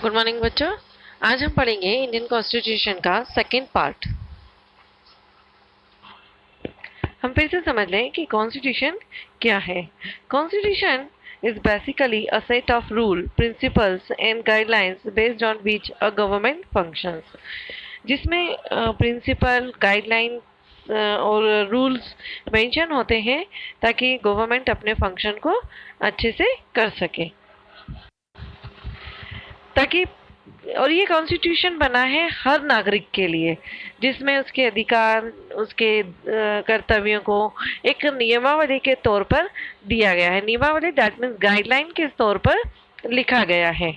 Good morning बच्चों। आज हम पढ़ेंगे इंडियन कॉन्स्टिट्यूशन का सेकंड पार्ट। हम फिर से समझ लें कि कॉन्स्टिट्यूशन क्या है। Constitution is basically a set of rule, principles and guidelines based on which a government functions, जिसमें प्रिंसिपल, गाइडलाइन और रूल्स मेंशन होते हैं ताकि गवर्नमेंट अपने फंक्शन को अच्छे से कर सके। ताकि और ये कॉन्स्टिट्यूशन बना है हर नागरिक के लिए, जिसमें उसके अधिकार, उसके कर्तव्यों को एक नियमावली के तौर पर दिया गया है। नियमावली दैट मीन्स गाइडलाइन के तौर पर लिखा गया है।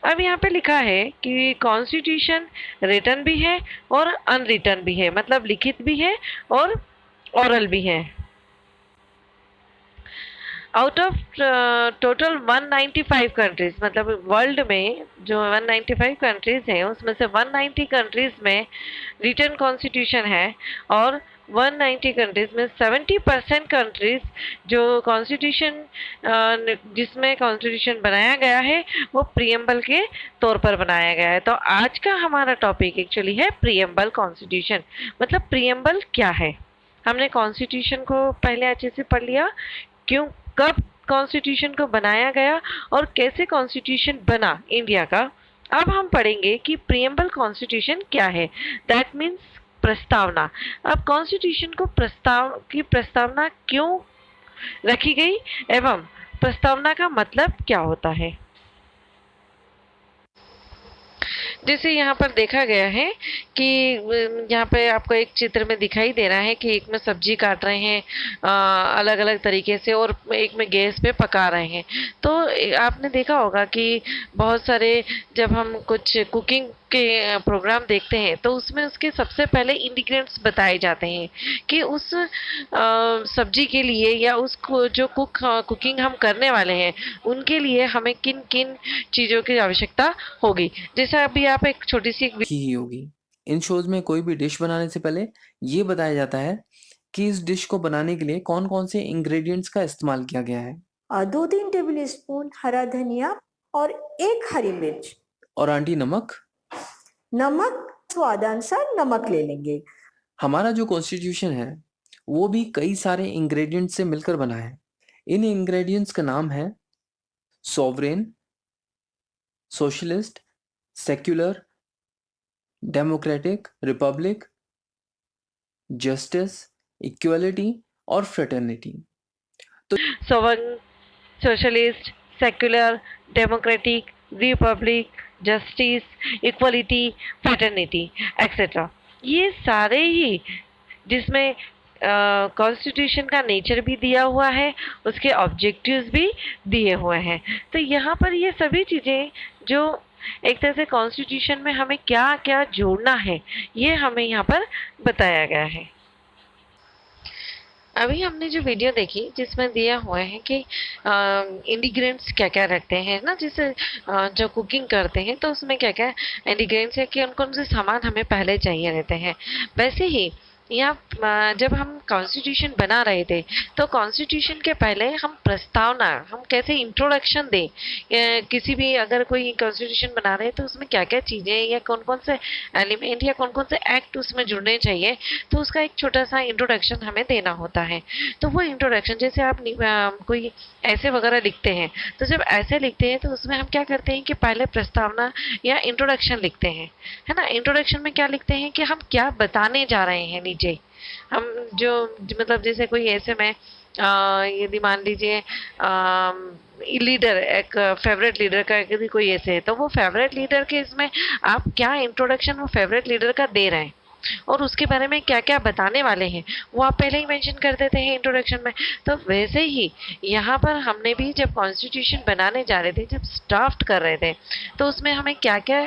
अब यहाँ पे लिखा है कि कॉन्स्टिट्यूशन रिटन भी है और अनरिटन भी है, मतलब लिखित भी है और ओरल भी है। आउट ऑफ टोटल 195 कंट्रीज, मतलब वर्ल्ड में जो 195 कंट्रीज हैं उसमें से 190 कंट्रीज में रिटन कॉन्स्टिट्यूशन है और 190 कंट्रीज में 70% कंट्रीज जो कॉन्स्टिट्यूशन जिसमें कॉन्स्टिट्यूशन बनाया गया है वो प्रीएम्बल के तौर पर बनाया गया है। तो आज का हमारा टॉपिक एक्चुअली है प्रीएम्बल कॉन्स्टिट्यूशन। मतलब प्रीएम्बल क्या है। हमने कॉन्स्टिट्यूशन को पहले अच्छे से पढ़ लिया, क्यों, कब कॉन्स्टिट्यूशन को बनाया गया और कैसे कॉन्स्टिट्यूशन बना इंडिया का। अब हम पढ़ेंगे कि प्रीएम्बल कॉन्स्टिट्यूशन क्या है। दैट मीन्स प्रस्तावना। अब कॉन्स्टिट्यूशन को प्रस्तावना क्यों रखी गई एवं प्रस्तावना का मतलब क्या होता है। जैसे यहाँ पर देखा गया है कि यहाँ पे आपको एक चित्र में दिखाई दे रहा है कि एक में सब्जी काट रहे हैं अलग अलग तरीके से और एक में गैस पे पका रहे हैं। तो आपने देखा होगा कि बहुत सारे जब हम कुछ कुकिंग के प्रोग्राम देखते हैं तो उसमें उसके सबसे पहले इंग्रेडिएंट्स बताए जाते हैं कि उस सब्जी के लिए या उसको जो कुकिंग हम करने वाले हैं उनके लिए हमें किन किन चीज़ों की आवश्यकता होगी। जैसा अभी आप एक छोटी सी ही होगी। इन शोज में कोई भी डिश बनाने से पहले ये बताया जाता है कि इस डिश को बनाने के लिए कौन कौन से इंग्रेडिएंट्स का इस्तेमाल किया गया है। 2-3 टेबल स्पून हरा धनिया और 1 हरी मिर्च। और आंटी नमक स्वादानुसार नमक ले लेंगे। हमारा जो कॉन्स्टिट्यूशन है वो भी कई सारे इंग्रेडिएंट्स से मिलकर बना है। इन इंग्रेडिएंट्स का नाम है sovereign, socialist, secular, democratic, Republic, justice, equality और फ्रेटर्निटी। तो socialist, secular, democratic, Republic, justice, equality, fraternity etcetera, ये सारे ही जिसमें कॉन्स्टिट्यूशन का नेचर भी दिया हुआ है, उसके ऑब्जेक्टिव्स भी दिए हुए हैं। तो यहाँ पर ये सभी चीज़ें जो एक तरह से कॉन्स्टिट्यूशन में हमें क्या क्या जोड़ना है ये हमें यहाँ पर बताया गया है। अभी हमने जो वीडियो देखी जिसमें दिया हुआ है कि इंग्रेडिएंट्स क्या क्या रखते हैं ना, जैसे जो कुकिंग करते हैं तो उसमें क्या क्या इंग्रेडिएंट्स है कि कौन कौन से सामान हमें पहले चाहिए रहते हैं। वैसे ही यहाँ जब हम कॉन्स्टिट्यूशन बना रहे थे तो कॉन्स्टिट्यूशन के पहले हम प्रस्तावना, हम कैसे इंट्रोडक्शन दें, किसी भी अगर कोई कॉन्स्टिट्यूशन बना रहे हैं तो उसमें क्या क्या चीज़ें या कौन कौन से एलिमेंट या कौन कौन से एक्ट उसमें जुड़ने चाहिए, तो उसका एक छोटा सा इंट्रोडक्शन हमें देना होता है। तो वो इंट्रोडक्शन जैसे आप कोई ऐसे वगैरह लिखते हैं तो जब ऐसे लिखते हैं तो उसमें हम क्या करते हैं कि पहले प्रस्तावना या इंट्रोडक्शन लिखते हैं, है ना। इंट्रोडक्शन में क्या लिखते हैं कि हम क्या बताने जा रहे हैं नीचे। हम जो मतलब जैसे कोई ऐसे में यदि मान लीजिए लीडर, एक फेवरेट लीडर का यदि कोई ऐसे है तो वो फेवरेट लीडर के इसमें आप क्या इंट्रोडक्शन वो फेवरेट लीडर का दे रहे हैं और उसके बारे में क्या क्या बताने वाले हैं वो आप पहले ही मेंशन कर देते हैं इंट्रोडक्शन में। तो वैसे ही यहाँ पर हमने भी जब कॉन्स्टिट्यूशन बनाने जा रहे थे, जब ड्राफ्ट कर रहे थे, तो उसमें हमें क्या क्या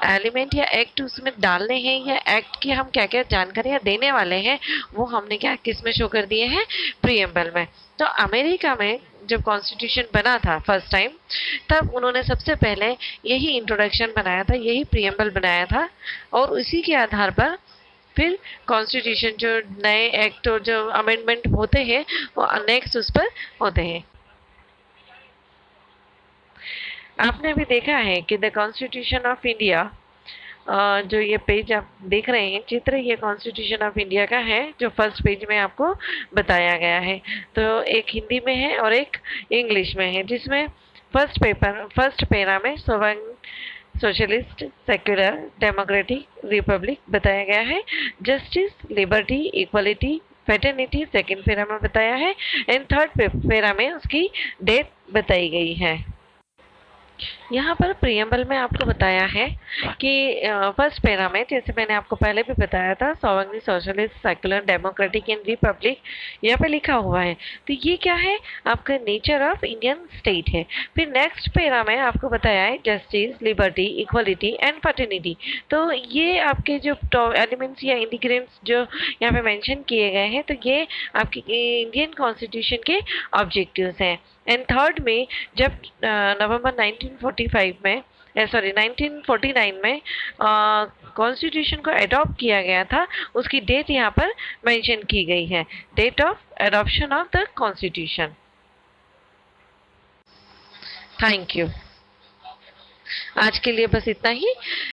एलिमेंट या एक्ट उसमें डालने हैं या एक्ट की हम क्या क्या जानकारियाँ देने वाले हैं वो हमने क्या किस में शो कर दिए हैं, प्रीएम्बल में। तो अमेरिका में जब कॉन्स्टिट्यूशन बना था फर्स्ट टाइम, तब उन्होंने सबसे पहले यही इंट्रोडक्शन बनाया था, यही प्रीएम्बल बनाया था और उसी के आधार पर फिर कॉन्स्टिट्यूशन जो नए एक्ट और जो अमेंडमेंट होते हैं वो नेक्स्ट उस पर होते हैं। आपने अभी देखा है कि द कॉन्स्टिट्यूशन ऑफ इंडिया, जो ये पेज आप देख रहे हैं चित्र, ये कॉन्स्टिट्यूशन ऑफ इंडिया का है जो फर्स्ट पेज में आपको बताया गया है। तो एक हिंदी में है और एक इंग्लिश में है, जिसमें फर्स्ट पैरा में सोशलिस्ट, सेक्युलर, डेमोक्रेटिक, रिपब्लिक बताया गया है। Justice, liberty, equality, fraternity second para में बताया है एंड थर्ड पैरा में उसकी डेथ बताई गई है। यहाँ पर प्रियम्बल में आपको बताया है कि फर्स्ट पैरा में, जैसे मैंने आपको पहले भी बताया था, sovereign, socialist, secular, democratic and Republic यहाँ पे लिखा हुआ है। तो ये क्या है, आपका नेचर ऑफ इंडियन स्टेट है। फिर नेक्स्ट पैरा में आपको बताया है justice, liberty, equality and fraternity. तो ये आपके जो एलिमेंट्स या इंडिग्रेंट्स जो यहाँ पे मेंशन किए गए हैं, तो ये आपके इंडियन कॉन्स्टिट्यूशन के ऑब्जेक्टिव्स हैं। एंड थर्ड में जब नवंबर 1945 में 1949 में कॉन्स्टिट्यूशन को अडॉप्ट किया गया था, उसकी डेट यहाँ पर मेंशन की गई है, date of adoption of the constitution. Thank you. आज के लिए बस इतना ही।